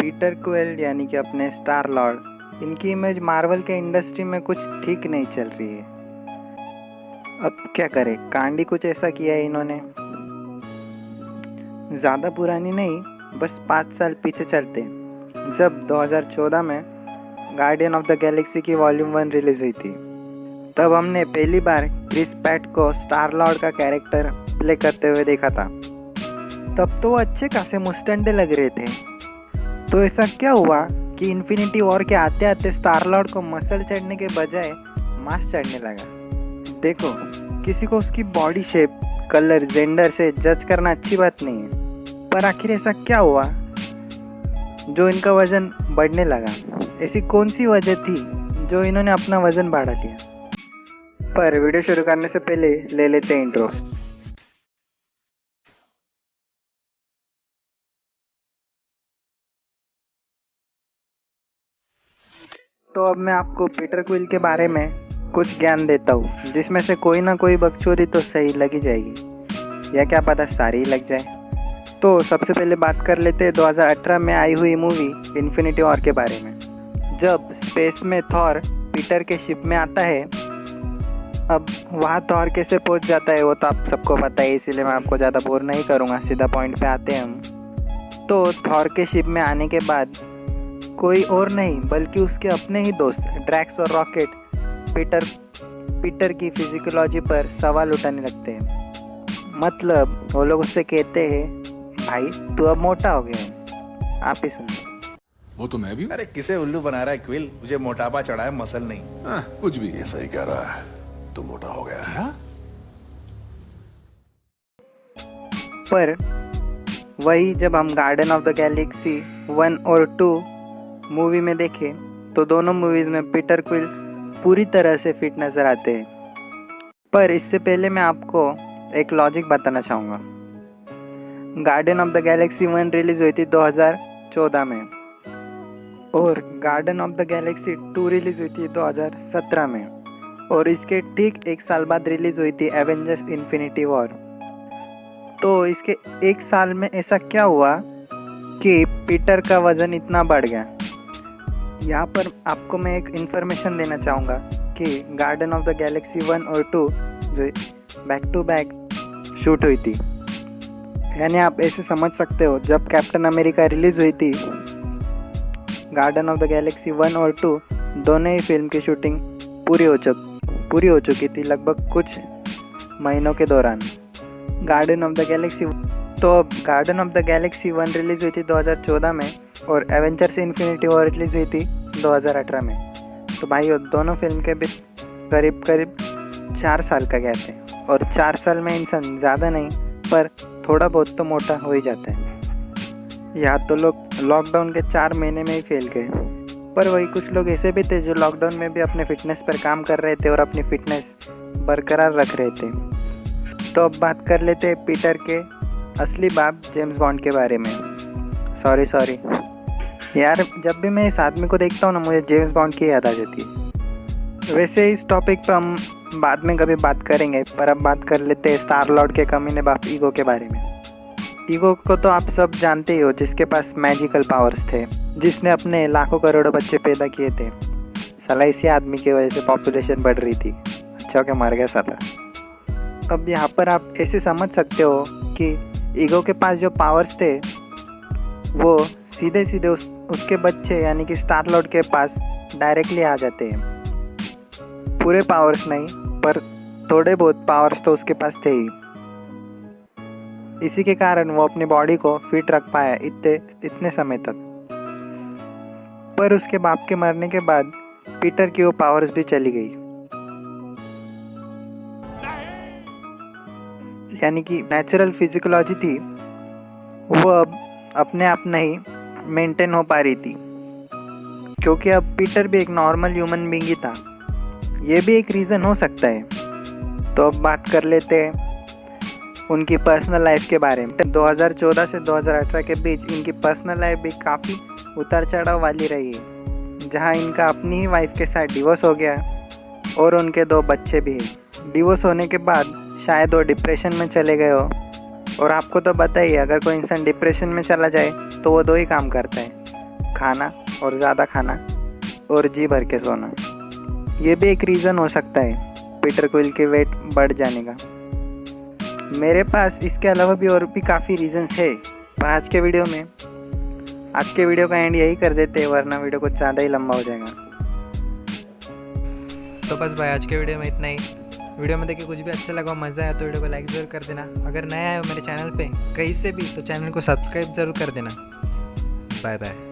Peter quill यानी कि अपने स्टार लॉर्ड, इनकी इमेज मार्वल के इंडस्ट्री में कुछ ठीक नहीं चल रही है। अब क्या करें, कांड ही कुछ ऐसा किया है इन्होंने। ज़्यादा पुरानी नहीं, बस 5 साल पीछे चलते हैं, जब 2014 में गार्डियन ऑफ द गैलेक्सी की वॉल्यूम 1 रिलीज हुई थी। तब हमने पहली बार क्रिस पैट को स्टार लॉर्ड का कैरेक्टर प्ले करते हुए देखा था। तब तो वो अच्छे खासे मुस्टंडे लग रहे थे। तो ऐसा क्या हुआ कि इन्फिनिटी वॉर के आते आते स्टार लॉर्ड को मसल चढ़ने के बजाय मांस चढ़ने लगा। देखो, किसी को उसकी बॉडी शेप, कलर, जेंडर से जज करना अच्छी बात नहीं है, पर आखिर ऐसा क्या हुआ जो इनका वजन बढ़ने लगा? ऐसी कौन सी वजह थी जो इन्होंने अपना वजन बढ़ा लिया? पर वीडियो शुरू करने से पहले ले लेते हैं इंट्रो। तो अब मैं आपको पीटर क्विल के बारे में कुछ ज्ञान देता हूँ, जिसमें से कोई ना कोई बकचोदी तो सही लगी जाएगी, या क्या पता सारी ही लग जाए। तो सबसे पहले बात कर लेते हैं 2018 में आई हुई मूवी इन्फिनिटी वॉर के बारे में। जब स्पेस में थॉर पीटर के शिप में आता है, अब वहाँ थॉर कैसे पहुँच जाता है वो तो आप सबको पता है, इसीलिए मैं आपको ज़्यादा बोर नहीं करूँगा, सीधा पॉइंट पे आते हैं हम। तो थॉर के शिप में आने के बाद कोई और नहीं बल्कि उसके अपने ही दोस्त ड्रैक्स और रॉकेट पीटर की फिजिकोलॉजी पर सवाल उठाने लगते हैं। मतलब वो लोग उससे कहते हैं, भाई तू अब मोटा हो गया है। आप ही सुनिए। वो तो मैं भी हूँ। अरे किसे उल्लू बना रहा है क्विल? मुझे मोटापा चढ़ा है, मसल नहीं। कुछ भी। ये सही कह रहा है, तू मोटा हो गया है। क्या? पर वही जब हम गार्डन ऑफ द गैलेक्सी 1 और 2 मूवी में देखें तो दोनों मूवीज़ में पीटर क्विल पूरी तरह से फिट नज़र आते हैं। पर इससे पहले मैं आपको एक लॉजिक बताना चाहूँगा। Garden of the Galaxy 1 release हुई थी 2014 में और garden of the Galaxy 2 release हुई थी 2017 में, और इसके ठीक 1 साल बाद रिलीज़ हुई थी एवेंजर्स इन्फिनिटी वॉर। तो इसके 1 साल में ऐसा क्या हुआ कि पीटर का वज़न इतना बढ़ गया? यहाँ पर आपको मैं एक इन्फॉर्मेशन देना चाहूँगा कि गार्डन ऑफ द गैलेक्सी 1 और 2 जो बैक टू बैक शूट हुई थी, यानी आप ऐसे समझ सकते हो, जब कैप्टन अमेरिका रिलीज़ हुई थी, गार्डन ऑफ द गैलेक्सी 1 और 2 दोनों ही फिल्म की शूटिंग पूरी हो चुकी थी लगभग कुछ महीनों के दौरान। गार्डन ऑफ द गैलेक्सी अब garden of the Galaxy 1 release हुई थी 2014 में और एवेंजर्स इन्फिनिटी वॉर रिलीज़ हुई थी 2018 में। तो भाई दोनों फिल्म के भी करीब 4 साल का गैप है, और 4 साल में इंसान ज़्यादा नहीं पर थोड़ा बहुत तो मोटा हो ही जाता है। यहाँ तो लोग लॉकडाउन के 4 महीने में ही फैल गए, पर वही कुछ लोग ऐसे भी थे जो लॉकडाउन में भी अपने फिटनेस पर काम कर रहे थे और अपनी फिटनेस बरकरार रख रहे थे। तो अब बात कर लेते हैं पीटर के असली बाप जेम्स बॉन्ड के बारे में। सॉरी यार, जब भी मैं इस आदमी को देखता हूँ ना, मुझे जेम्स बॉन्ड की याद आ जाती है। वैसे इस टॉपिक पर हम बाद में कभी बात करेंगे, पर अब बात कर लेते हैं स्टार लॉर्ड के कमीने बाप ईगो के बारे में। ईगो को तो आप सब जानते ही हो, जिसके पास मैजिकल पावर्स थे, जिसने अपने लाखों करोड़ों बच्चे पैदा किए थे। साला इसी आदमी की वजह से पॉपुलेशन बढ़ रही थी। अच्छा क्या मर गया साला। अब यहाँ पर आप ऐसे समझ सकते हो कि ईगो के पास जो पावर्स थे वो सीधे उसके बच्चे यानी कि स्टार लॉर्ड के पास डायरेक्टली आ जाते हैं। पूरे पावर्स नहीं, पर थोड़े बहुत पावर्स तो उसके पास थे ही। इसी के कारण वो अपनी बॉडी को फिट रख पाया इतने समय तक। पर उसके बाप के मरने के बाद पीटर की वो पावर्स भी चली गई, यानी कि नेचुरल फिजिकोलॉजी थी वो अब अपने आप नहीं मेंटेन हो पा रही थी, क्योंकि अब पीटर भी एक नॉर्मल ह्यूमन बीइंग ही था। ये भी एक रीज़न हो सकता है। तो अब बात कर लेते हैं उनकी पर्सनल लाइफ के बारे में। 2014 से 2018 के बीच इनकी पर्सनल लाइफ भी काफ़ी उतार चढ़ाव वाली रही है, जहां इनका अपनी ही वाइफ के साथ डिवोर्स हो गया और उनके 2 बच्चे भी हैं। डिवोर्स होने के बाद शायद वो डिप्रेशन में चले गए हो, और आपको तो पता ही है, अगर कोई इंसान डिप्रेशन में चला जाए तो वो 2 ही काम करता है, खाना और ज़्यादा खाना और जी भर के सोना। ये भी एक रीज़न हो सकता है पीटर क्विल के वेट बढ़ जाने का। मेरे पास इसके अलावा भी और भी काफ़ी रीजंस है, पर आज के वीडियो का एंड यही कर देते हैं, वरना वीडियो कुछ ज़्यादा ही लंबा हो जाएगा। तो बस भाई आज के वीडियो में इतना ही। वीडियो में देखिए कुछ भी अच्छा लगा, मज़ा आया तो वीडियो को लाइक ज़रूर कर देना। अगर नया आए हो मेरे चैनल पे कहीं से भी तो चैनल को सब्सक्राइब ज़रूर कर देना। Bye bye.